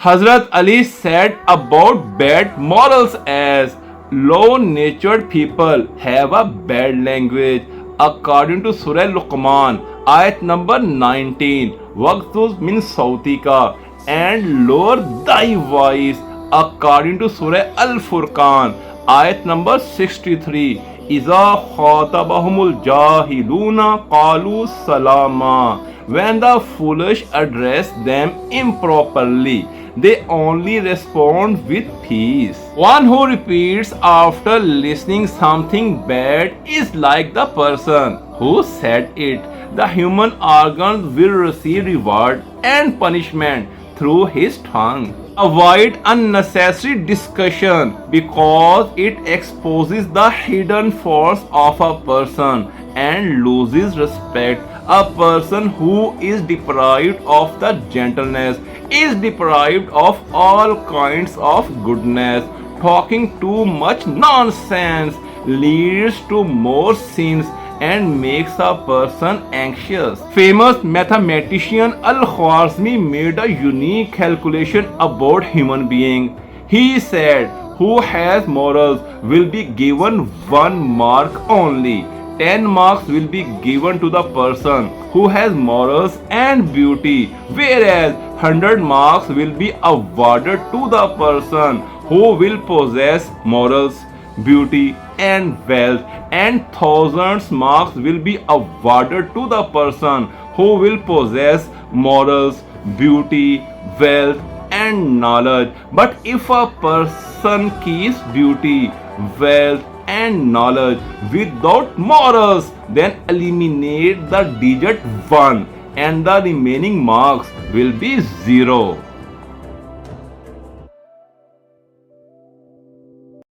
Hazrat Ali said about bad morals as low-natured people have a bad language. According to Surah Luqman, ayat number 19, Waqtuz min sautika, and lower thy voice. According to Surah Al-Furqan, ayat number 63, Iza khatabahumul jahiluna qalu salama. When the foolish address them improperly, they only respond with peace. One who repeats after listening something bad is like the person who said it. The human organs will receive reward and punishment through his tongue. Avoid unnecessary discussion because it exposes the hidden faults of a person and loses respect. A person who is deprived of the gentleness is deprived of all kinds of goodness. Talking too much nonsense leads to more sins and makes a person anxious. Famous mathematician Al-Khwarizmi made a unique calculation about human being. He said, who has morals will be given 1 mark only. 10 marks will be given to the person who has morals and beauty, whereas 100 marks will be awarded to the person who will possess morals, beauty and wealth, and thousands marks will be awarded to the person who will possess morals, beauty, wealth and knowledge. But if a person keeps beauty, wealth and knowledge without morals, then eliminate the digit 1 and the remaining marks will be 0.